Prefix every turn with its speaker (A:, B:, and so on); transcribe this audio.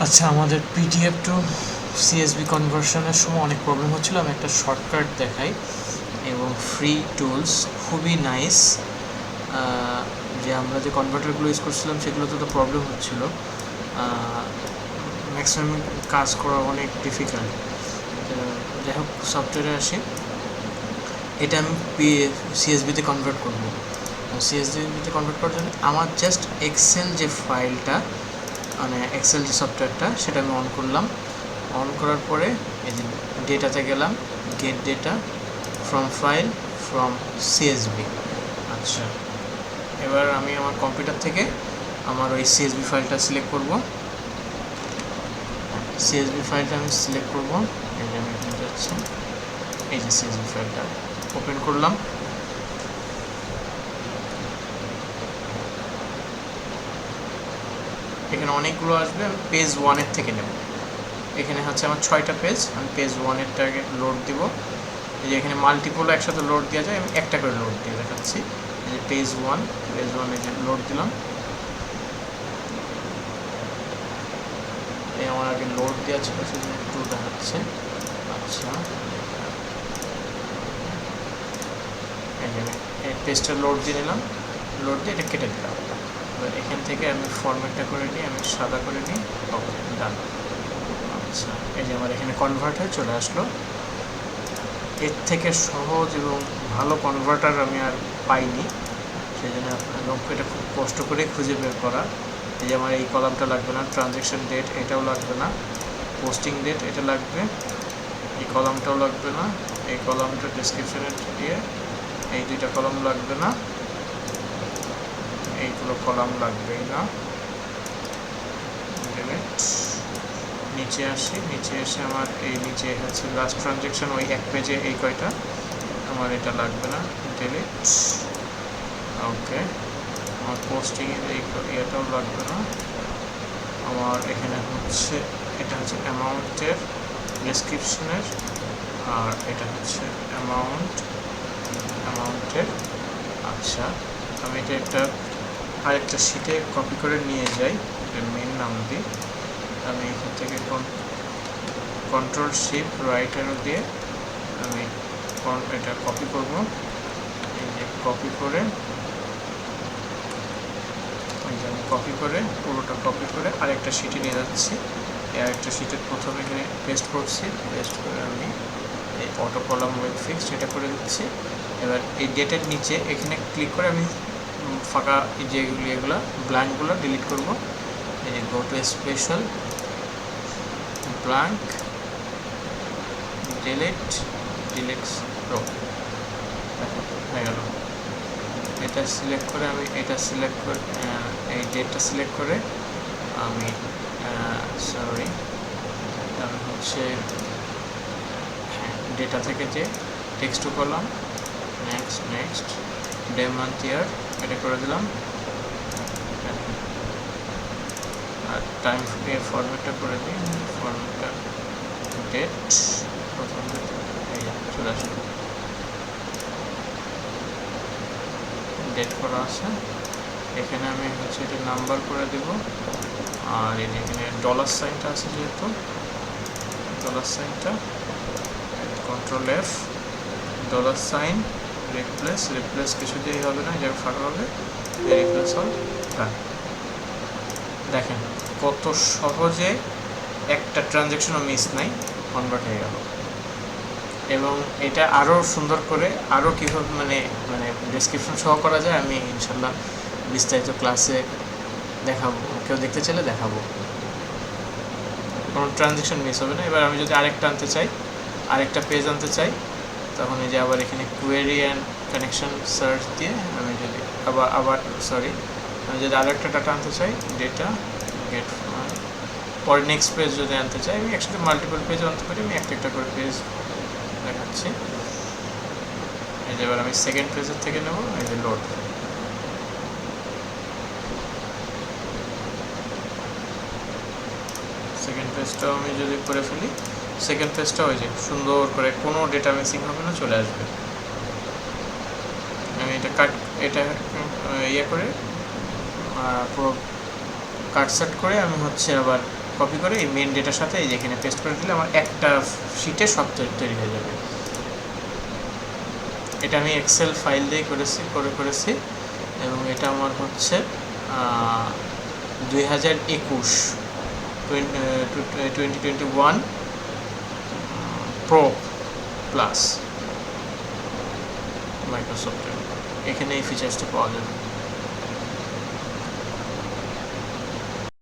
A: আচ্ছা, আমাদের PDF two CSV কনভার্সনের সময় অনেক প্রবলেম হচ্ছিল। আমি একটা শর্টকাট দেখাই এবং ফ্রি টুলস খুবই নাইস। যে আমরা যে কনভার্টারগুলো ইউজ করছিলাম সেগুলোতে তো প্রবলেম হচ্ছিল, ম্যাক্সিমাম কাজ করা অনেক ডিফিকাল্ট। যাই হোক, সফটওয়্যারে আসি। এটা আমি সিএসভিতে কনভার্ট করবো। সিএসভিতে কনভার্ট করার জন্য আমার জাস্ট এক্সেল যে ফাইলটা, মানে এক্সেল যে সফটওয়্যারটা, সেটা আমি অন করলাম। অন করার পরে এই যে ডেটাতে গেলাম, get data from file from CSV. আচ্ছা, এবার আমি আমার কম্পিউটার থেকে আমার ওই সিএসভি ফাইলটা সিলেক্ট করব। সিএসভি ফাইলটা আমি সিলেক্ট করব। এই যে আমি এখানে যাচ্ছি, এই যে সিএসভি ফাইলটা ওপেন করলাম। এখানে অনেকগুলো আসবে, আমি পেজ 1 থেকে নেব। এখানে হচ্ছে আমার 6টা পেজ, আমি পেজ 1টাকে লোড দিব। এই যে এখানে মাল্টিপল একসাথে লোড দেওয়া যায়, আমি একটা করে লোড দিয়ে দেখাচ্ছি। এই যে পেজ 1 এই যে লোড দিলাম। এই আমার আগে লোড দেওয়া ছিল, সেজন্য একটু দেখাচ্ছে। আচ্ছা, এই যে এই পেজটা লোড দিয়ে নিলাম, লোড দিয়ে এটা কেটে দিলাম। এবার এখান থেকে আমি ফরম্যাটটা করে নিই, আমি সাদা করে নিই। ওকে, ডান। আচ্ছা, এই যে আমার এখানে কনভার্ট হয়ে চলে আসলো। এর থেকে সহজ এবং ভালো কনভার্টার আমি আর পাইনি, সেই জন্য আপনার এটা খুব কষ্ট করে খুঁজে বের করা। এই যে আমার এই কলামটা লাগবে না, ট্রানজ্যাকশন ডেট এটাও লাগবে না, পোস্টিং ডেট এটা লাগবে, এই কলামটাও লাগবে না, এই কলামটা ডেসক্রিপশনে দিয়ে এই দুইটা কলাম লাগবে না, এইগুলো কলাম লাগবেই না। নিচে আসি, নিচে এসে আমার এই নিচে হচ্ছে লাস্ট ট্রানজ্যাকশন, ওই এক পেজে এই কয়টা, আমার এটা লাগবে না, ডিলিট। ওকে, আমার পোস্টিংয়ের এই ইয়েটাও লাগবে না। আমার এখানে হচ্ছে এটা হচ্ছে অ্যামাউন্টের ডেসক্রিপশনের, আর এটা হচ্ছে অ্যামাউন্টের। আচ্ছা, আমি এটা আরেকটা শিটে কপি করে নিয়ে যাই, মেন নাম দিই। আমি এখান থেকে কন্ট্রোল শিফট রাইট অ্যারো দিয়ে আমি এটা কপি করব। এই যে কপি করে, পুরোটা কপি করে আরেকটা শিটে নিয়ে যাচ্ছি। এই আরেকটা শিটের প্রথমে এখানে পেস্ট করছি, পেস্ট করে আমি এই অটো কলাম ওয়েব ফিক্সড এটা করে দিচ্ছি। এবার এই ডেটের নিচে এখানে ক্লিক করে আমি ফাঁকা এগুলো ব্ল্যাঙ্কগুলো ডিলিট করব। এই যে go to special blank, delete row হয়ে গেল। এটা সিলেক্ট করে আমি এই ডেটটা সিলেক্ট করে আমি আমি হচ্ছে ডেটা থেকে যে টেক্সট করলাম, নেক্সট ডে মান্থ ইয়ার এটা করে দিলাম, আর টাইম ফরম্যাটটা করে দিই, ফরম্যাটটা ডেট প্রথম চলে আসবে, ডেট করা আছে। এখানে আমি হচ্ছে এটা নাম্বার করে দেব, আর এখানে ডলার সাইনটা আছে, যেহেতু ডলার সাইনটা control F, dollar sign replace কিছু দিয়ে হবে না, এটা ফাঁকা হবে, রিপ্লেস হল। হ্যাঁ, দেখেন কত সহজে একটা ট্রানজ্যাকশনও মিস নাই, কনভার্ট হয়ে গেল। এবং এটা আরও সুন্দর করে আরও কীভাবে মানে ডেসক্রিপশন সহ করা যায়, আমি ইনশাল্লাহ বিস্তারিত ক্লাসে দেখাবো, কেউ দেখতে চাইলে দেখাবো, কোনো ট্রানজ্যাকশন মিস হবে না। এবার আমি যদি আরেকটা আনতে চাই, আরেকটা পেজ আনতে চাই, তখন এই যে আবার এখানে কোয়েরি অ্যান্ড কানেকশন সার্চ দিয়ে আমি যদি আমি যদি আরেকটা ডাটা আনতে চাই, ডেটা গেট পরে নেক্সট পেজ যদি আনতে চাই, আমি একসাথে মাল্টিপল পেজ আনতে পারি, আমি একটা করে পেজ দেখাচ্ছি। এই যে এবার আমি সেকেন্ড পেজের থেকে নেব, এই যে লোড, সেকেন্ড পেজটাও আমি যদি করে ফেলি, সেকেন্ড পেজটা ওই যে সুন্দর করে কোনো ডেটা মিসিং হবে না, চলে আসবে। আমি এটা ইয়ে করে পুরো কাটসাট করে আমি হচ্ছে আবার কপি করে এই মেন ডেটার সাথে এই যে এখানে পেস্ট করে দিলে আমার একটা শিটে সব তৈরি হয়ে যাবে। এটা আমি এক্সেল ফাইল দিয়ে করেছি এবং এটা আমার হচ্ছে 2021 প্রো প্লাস মাইক্রোসফটের, এখানে এই ফিচার্সটা পাওয়া যাবে।